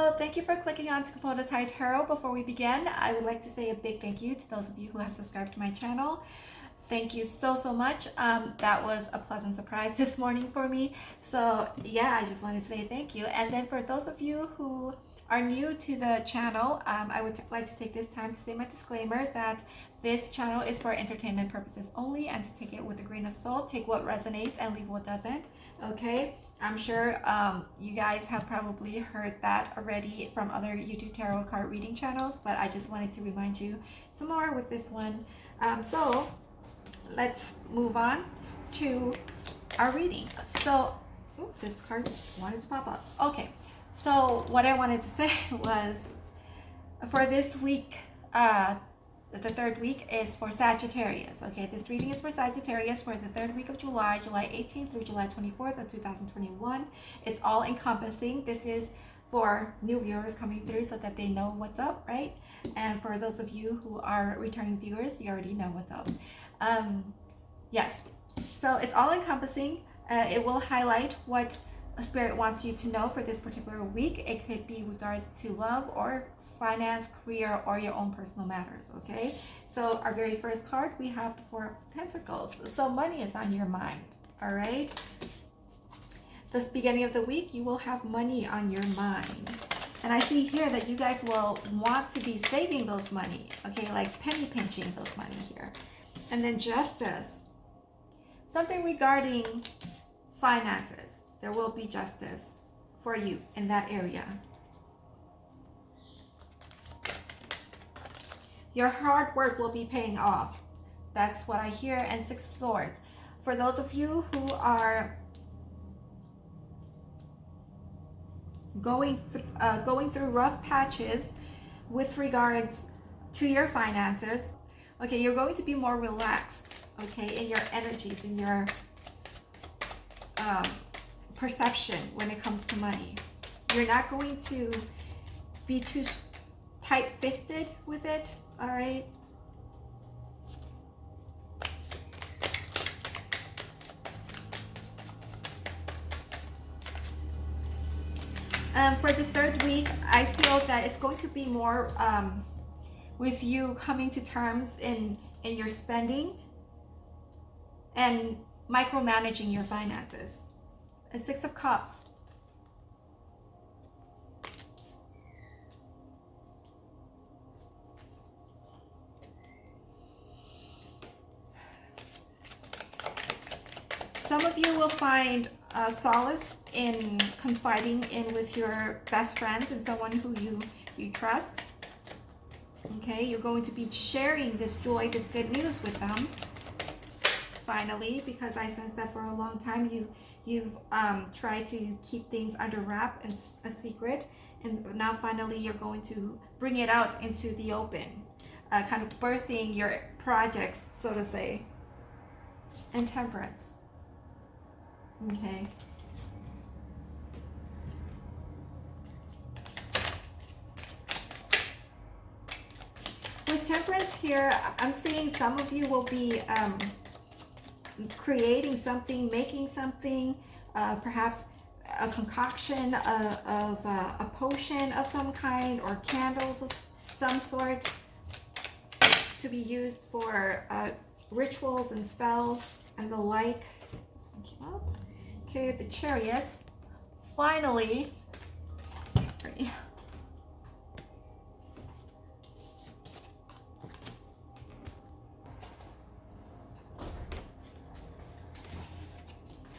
So thank you for clicking on Capoto's High Tarot. Before we begin, I would like to say a big thank you to those of you who have subscribed to my channel. Thank you so much. That was a pleasant surprise this morning for me. So yeah, I just wanted to say thank you. And then for those of you who are new to the channel, I would like to take this time to say my disclaimer that this channel is for entertainment purposes only, and to take it with a grain of salt. Take what resonates and leave what doesn't. Okay, I'm sure you guys have probably heard that already from other YouTube tarot card reading channels, but I just wanted to remind you some more with this one. So let's move on to our reading. So this card wanted to pop up. Okay, so what I wanted to say was, for this week, the third week is for Sagittarius. Okay, this reading is for Sagittarius for the third week of July, July 18th through July 24th of 2021. It's all encompassing. This is for new viewers coming through so that they know what's up, right? And for those of you who are returning viewers, you already know what's up. Yes, so it's all encompassing. It will highlight what Spirit wants you to know for this particular week. It could be regards to love or finance, career, or your own personal matters. Okay, so our very first card, we have the Four of Pentacles. So money is on your mind. All right, this beginning of the week, you will have money on your mind. And I see here that you guys will want to be saving those money. Okay, like penny pinching those money here. And then Justice, something regarding finances. There will be justice for you in that area. Your hard work will be paying off. That's what I hear. And Six of Swords. For those of you who are going through rough patches with regards to your finances, okay, you're going to be more relaxed, okay, in your energies, in your perception when it comes to money. You're not going to be too tight-fisted with it, all right? For this third week, I feel that it's going to be more with you coming to terms in your spending and micromanaging your finances. A Six of Cups. Some of you will find solace in confiding in with your best friends and someone who you trust. Okay, you're going to be sharing this joy, this good news with them. Finally, because I sense that for a long time you've tried to keep things under wrap and a secret, and now finally you're going to bring it out into the open, kind of birthing your projects, so to say. And Temperance. Okay. With Temperance here, I'm seeing some of you will be creating something, making something, perhaps a concoction of a potion of some kind, or candles of some sort to be used for rituals and spells and the like. This one came up. Okay, the Chariot. Finally, sorry.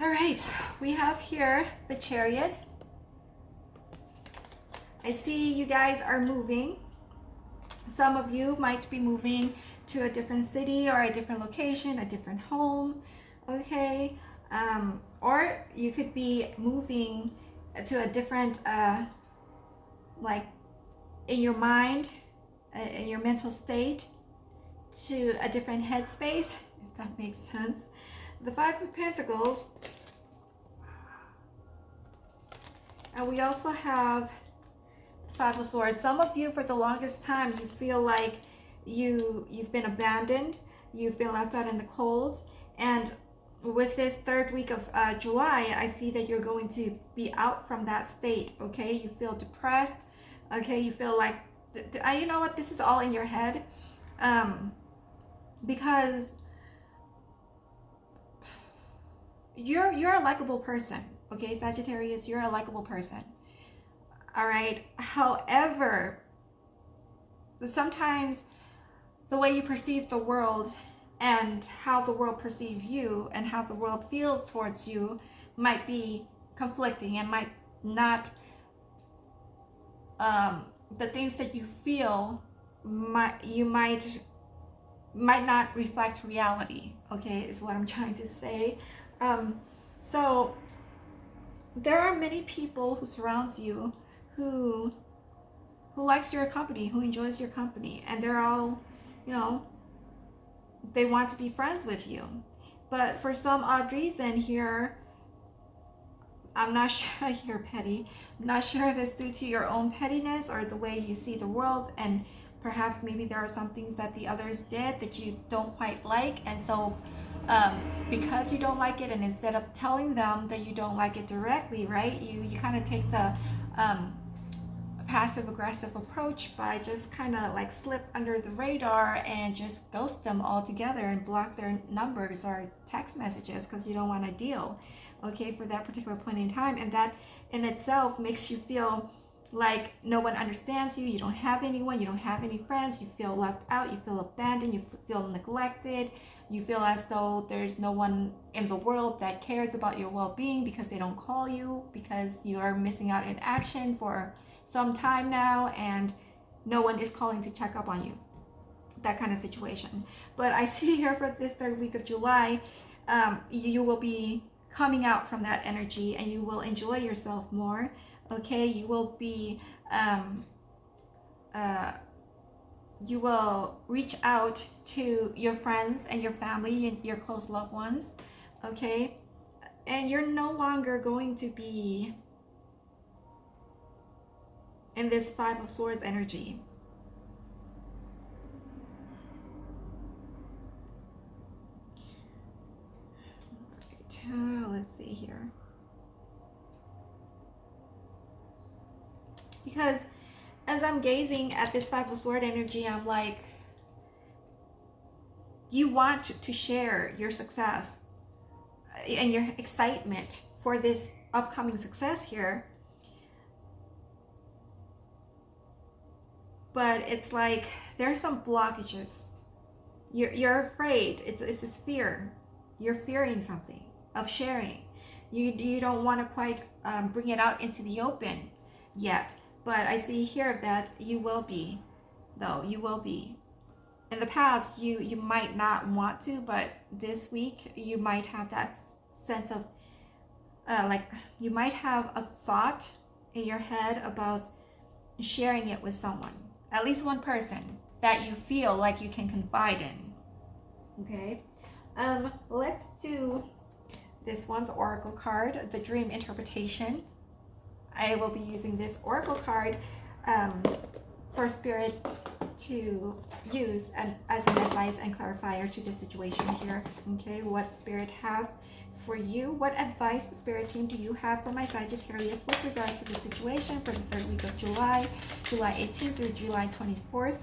All right, we have here the Chariot. I see you guys are moving. Some of you might be moving to a different city or a different location, a different home, okay? Or you could be moving to a different, like in your mind, in your mental state, to a different headspace, if that makes sense. The Five of Pentacles, and we also have Five of Swords. Some of you, for the longest time, you feel like you've been abandoned, you've been left out in the cold, and with this third week of July, I see that you're going to be out from that state. Okay, you feel depressed. Okay, you feel like, you know what? This is all in your head, because you're a likable person. Okay, Sagittarius, you're a likable person. All right. However, sometimes the way you perceive the world and how the world perceives you and how the world feels towards you might be conflicting and might not, the things that you feel might not reflect reality. Okay, is what I'm trying to say. So there are many people who surrounds you who likes your company, who enjoys your company, and they're all, you know, they want to be friends with you. But for some odd reason here, I'm not sure, you're petty. I'm not sure if it's due to your own pettiness or the way you see the world, and perhaps maybe there are some things that the others did that you don't quite like, and so because you don't like it, and instead of telling them that you don't like it directly, right, you kind of take the passive aggressive approach by just kind of like slip under the radar and just ghost them altogether and block their numbers or text messages because you don't want to deal, okay, for that particular point in time. And that in itself makes you feel like no one understands you, you don't have anyone, you don't have any friends, you feel left out, you feel abandoned, you feel neglected, you feel as though there's no one in the world that cares about your well-being because they don't call you, because you are missing out in action for some time now and no one is calling to check up on you, that kind of situation. But I see here for this third week of July, you will be coming out from that energy and you will enjoy yourself more. Okay, you will be you will reach out to your friends and your family and your close loved ones. Okay, and you're no longer going to be in this Five of Swords energy. Right, let's see here. Because as I'm gazing at this Five of Swords energy, I'm like, you want to share your success and your excitement for this upcoming success here. But it's like there's some blockages. You're afraid. It's this fear. You're fearing something of sharing. You don't want to quite bring it out into the open yet. But I see here that you will be, though. You will be. In the past, you might not want to, but this week you might have that sense of like you might have a thought in your head about sharing it with someone. At least one person that you feel like you can confide in. Okay, let's do this one, the Oracle card, the Dream Interpretation. I will be using this Oracle card for Spirit to use as an advice and clarifier to the situation here. Okay, what Spirit have for you? What advice, Spirit team, do you have for my Sagittarius with regards to the situation for the third week of July, July 18th through July 24th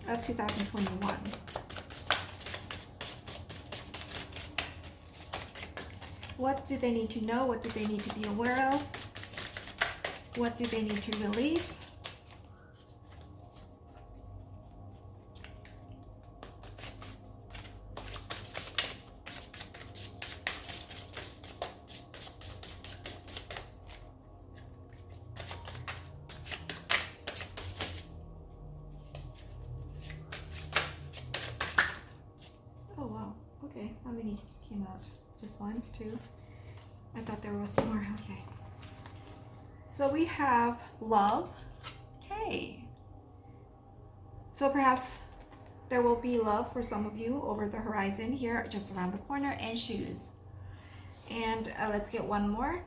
of 2021? What do they need to know? What do they need to be aware of? What do they need to release? Oh wow, okay, how many came out? Just one, two? I thought there was more, okay. So we have love. Okay. So perhaps there will be love for some of you over the horizon here, just around the corner, and shoes. And let's get one more.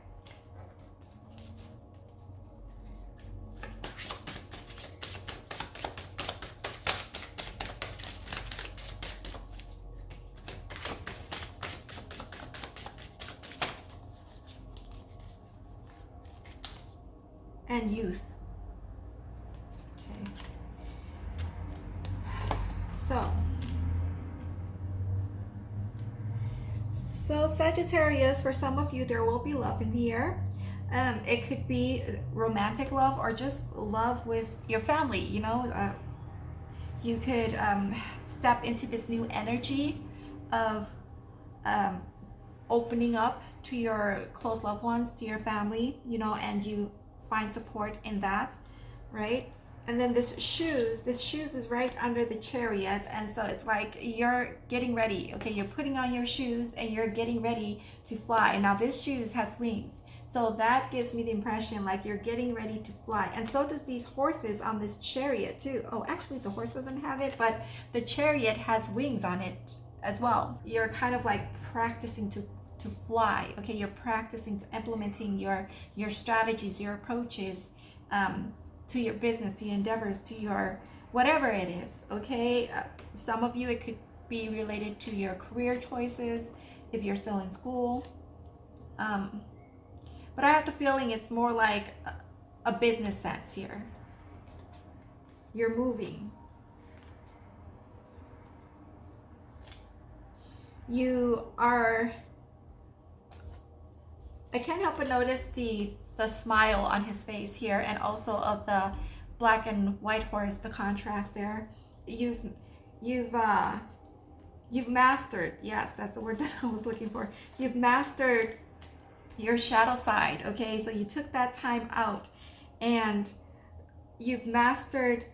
and youth. Okay. So Sagittarius, for some of you, there will be love in the air. It could be romantic love or just love with your family. You know, you could step into this new energy of opening up to your close loved ones, to your family, you know, and you find support in that, right? And then this shoes is right under the Chariot, and so it's like you're getting ready. Okay, you're putting on your shoes and you're getting ready to fly. Now this shoes has wings, so that gives me the impression like you're getting ready to fly. And so does these horses on this chariot too. Oh, actually the horse doesn't have it, but the chariot has wings on it as well. You're kind of like practicing to fly. Okay, you're practicing to implementing your strategies, your approaches, to your business, to your endeavors, to your whatever it is. Okay, some of you, it could be related to your career choices if you're still in school, but I have the feeling it's more like a business sense here. You're moving. You are, I can't help but notice the smile on his face here, and also of the black and white horse, the contrast there. You've mastered, yes, that's the word that I was looking for. You've mastered your shadow side. Okay, so you took that time out and you've mastered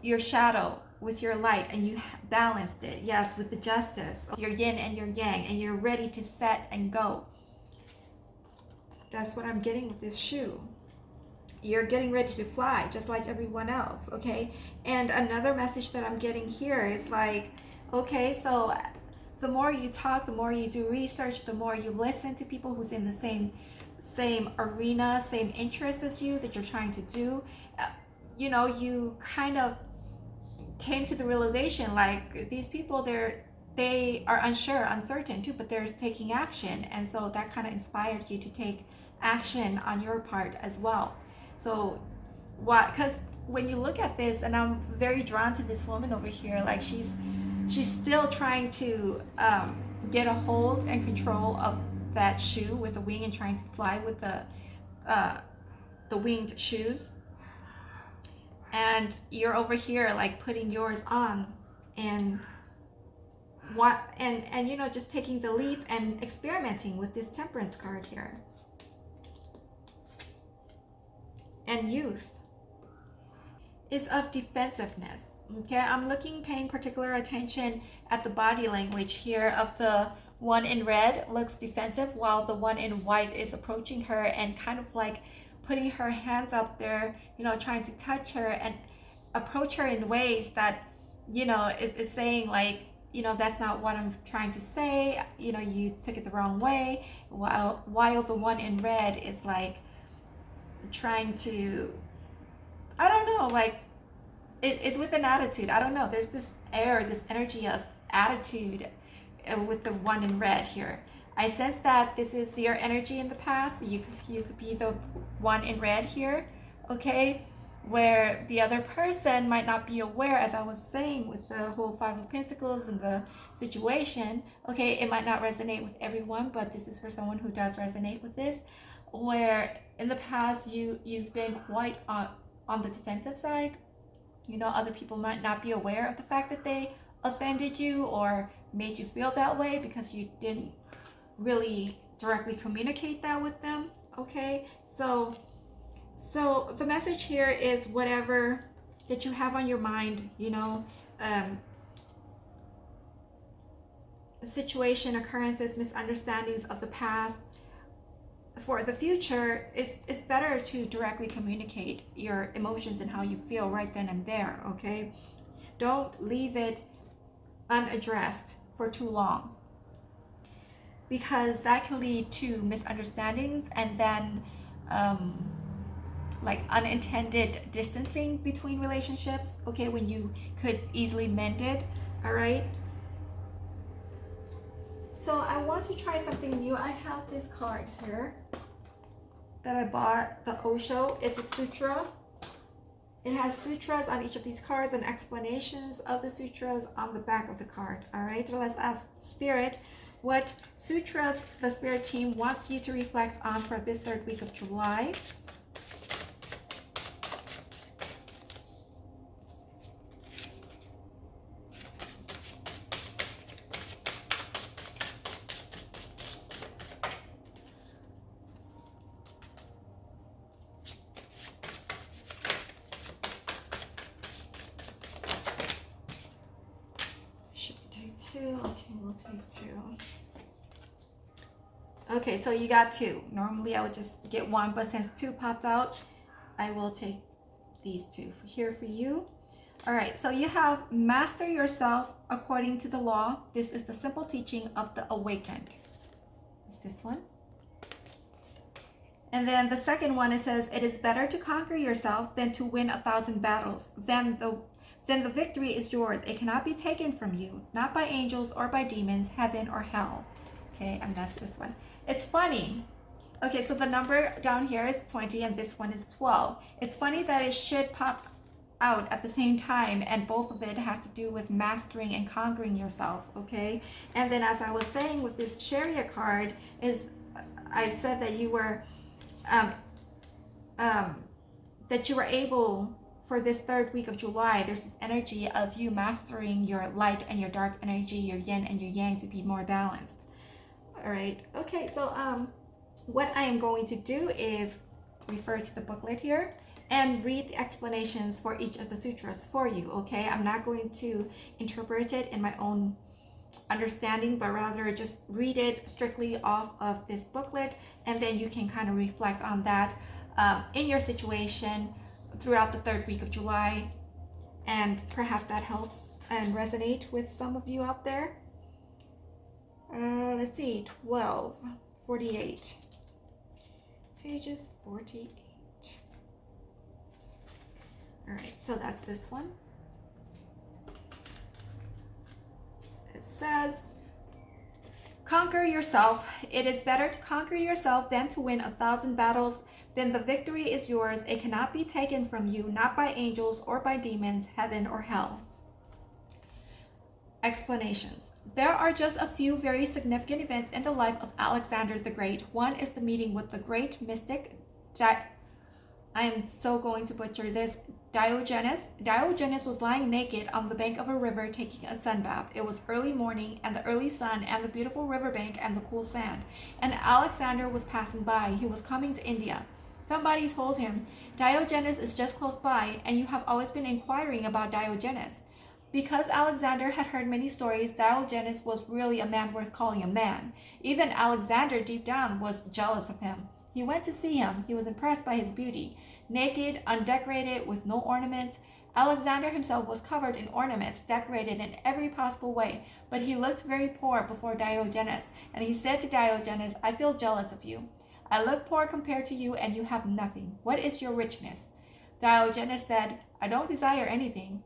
your shadow with your light, and you balanced it, yes, with the justice, your yin and your yang, and you're ready to set and go. That's what I'm getting with this shoe. You're getting ready to fly just like everyone else. Okay, and another message that I'm getting here is like, okay, so the more you talk, the more you do research, the more you listen to people who's in the same arena, same interests as you that you're trying to do, you know, you kind of came to the realization like these people, they are unsure, uncertain too, but they're taking action. And so that kind of inspired you to take action on your part as well. So what, because when you look at this, and I'm very drawn to this woman over here, like she's still trying to get a hold and control of that shoe with the wing, and trying to fly with the winged shoes. And you're over here like putting yours on, and you know, just taking the leap and experimenting with this Temperance card here. And youth is of defensiveness. Okay, I'm paying particular attention at the body language here of the one in red looks defensive, while the one in white is approaching her and kind of like putting her hands up there, you know, trying to touch her and approach her in ways that, you know, is saying like, you know, that's not what I'm trying to say, you know, you took it the wrong way, while the one in red is like trying to, I don't know, like it's with an attitude. I don't know, there's this air, this energy of attitude with the one in red here. I sense that this is your energy in the past. You could be the one in red here, okay, where the other person might not be aware, as I was saying with the whole Five of Pentacles and the situation. Okay, it might not resonate with everyone, but this is for someone who does resonate with this, where in the past you've been quite on the defensive side. You know, other people might not be aware of the fact that they offended you or made you feel that way because you didn't really directly communicate that with them. Okay, so the message here is whatever that you have on your mind, you know, situation, occurrences, misunderstandings of the past. For the future, it's better to directly communicate your emotions and how you feel right then and there. Okay, don't leave it unaddressed for too long, because that can lead to misunderstandings and then like unintended distancing between relationships, okay, when you could easily mend it. All right, so I want to try something new. I have this card here, that I bought, the Osho. It's a sutra. It has sutras on each of these cards and explanations of the sutras on the back of the card. All right, let's ask Spirit what sutras the Spirit team wants you to reflect on for this third week of July. Two. Okay, we'll take two. Okay, so you got two. Normally I would just get one, but since two popped out, I will take these two here for you. All right, so you have master yourself according to the law. This is the simple teaching of the awakened. It's this one. And then the second one, it says, it is better to conquer yourself than to win 1,000 battles. Then the victory is yours. It cannot be taken from you, not by angels or by demons, heaven or hell. Okay, and that's this one. It's funny. Okay, so the number down here is 20 and this one is 12. It's funny that it should pop out at the same time, and both of it has to do with mastering and conquering yourself, okay? And then as I was saying with this Chariot card, is I said that you were able, for this third week of July, there's this energy of you mastering your light and your dark energy, your yin and your yang, to be more balanced. All right, okay, so what I am going to do is refer to the booklet here and read the explanations for each of the sutras for you, okay? I'm not going to interpret it in my own understanding, but rather just read it strictly off of this booklet, and then you can kind of reflect on that in your situation throughout the third week of July, and perhaps that helps and resonate with some of you out there. Let's see, 12, 48, pages 48. All right, so that's this one. It says, conquer yourself. It is better to conquer yourself than to win 1,000 battles. Then the victory is yours. It cannot be taken from you, not by angels or by demons, heaven or hell. Explanations. There are just a few very significant events in the life of Alexander the Great. One is the meeting with the great mystic, I am so going to butcher this, Diogenes. Diogenes was lying naked on the bank of a river taking a sun bath. It was early morning, and the early sun and the beautiful riverbank and the cool sand. And Alexander was passing by. He was coming to India. Somebody told him, Diogenes is just close by, and you have always been inquiring about Diogenes. Because Alexander had heard many stories, Diogenes was really a man worth calling a man. Even Alexander deep down was jealous of him. He went to see him. He was impressed by his beauty. Naked, undecorated, with no ornaments, Alexander himself was covered in ornaments, decorated in every possible way, but he looked very poor before Diogenes, and he said to Diogenes, I feel jealous of you. I look poor compared to you, and you have nothing. What is your richness? Diogenes said, I don't desire anything.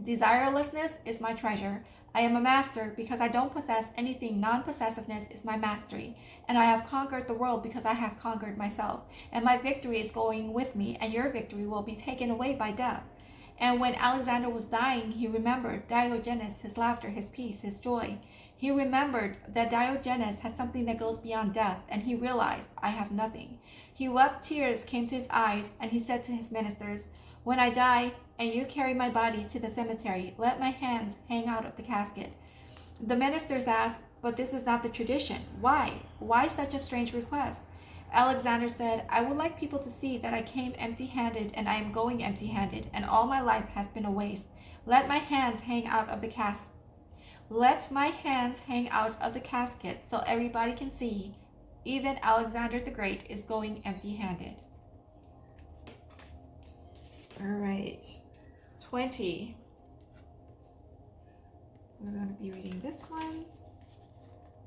Desirelessness is my treasure. I am a master because I don't possess anything. Non-possessiveness is my mastery. And I have conquered the world because I have conquered myself. And my victory is going with me, and your victory will be taken away by death. And when Alexander was dying, he remembered Diogenes, his laughter, his peace, his joy. He remembered that Diogenes had something that goes beyond death, and he realized, I have nothing. He wept, tears came to his eyes, and he said to his ministers, when I die, and you carry my body to the cemetery, let my hands hang out of the casket. The ministers asked, but this is not the tradition. Why? Why such a strange request? Alexander said, I would like people to see that I came empty-handed and I am going empty-handed, and all my life has been a waste. Let my hands hang out of the casket. Let my hands hang out of the casket so everybody can see. Even Alexander the Great is going empty-handed. All right, 20. We're going to be reading this one.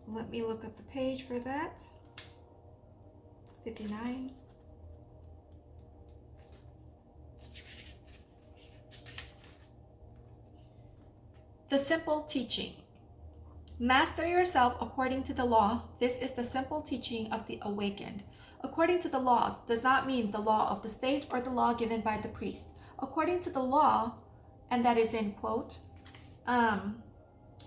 Let me look up the page for that. 59. The simple teaching. Master yourself according to the law. This is the simple teaching of the awakened. According to the law does not mean the law of the state or the law given by the priest. According to the law, and that is in quote,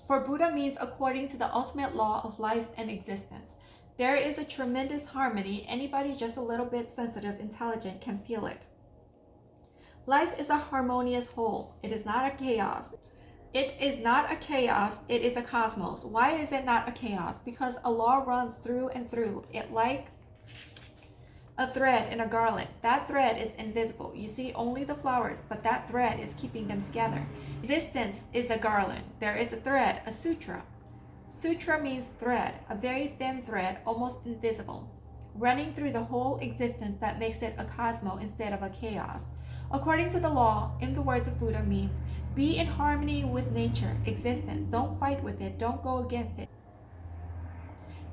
for Buddha means according to the ultimate law of life and existence. There is a tremendous harmony. Anybody just a little bit sensitive, intelligent can feel it. Life is a harmonious whole. It is not a chaos. It is not a chaos. It is a cosmos. Why is it not a chaos? Because a law runs through and through it like a thread in a garland. That thread is invisible. You see only the flowers, but that thread is keeping them together. Existence is a garland. There is a thread, a sutra. Sutra means thread, a very thin thread, almost invisible, running through the whole existence that makes it a cosmos instead of a chaos. According to the law, in the words of Buddha, means be in harmony with nature, existence. Don't fight with it. Don't go against it.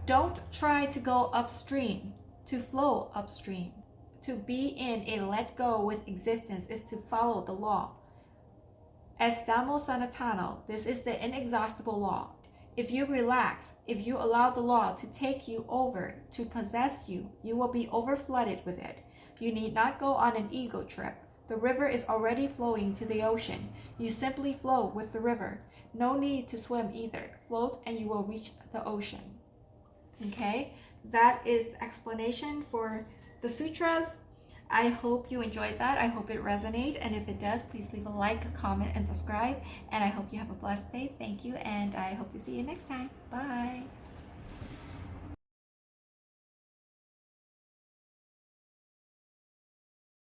Don't try to go upstream, to flow upstream. To be in a let go with existence is to follow the law. Estamo sanatano. This is the inexhaustible law. If you relax, if you allow the law to take you over, to possess you, you will be overflooded with it. You need not go on an ego trip. The river is already flowing to the ocean. You simply flow with the river. No need to swim either. Float and you will reach the ocean. Okay, that is the explanation for the sutras. I hope you enjoyed that. I hope it resonates. And if it does, please leave a like, a comment, and subscribe. And I hope you have a blessed day. Thank you. And I hope to see you next time. Bye.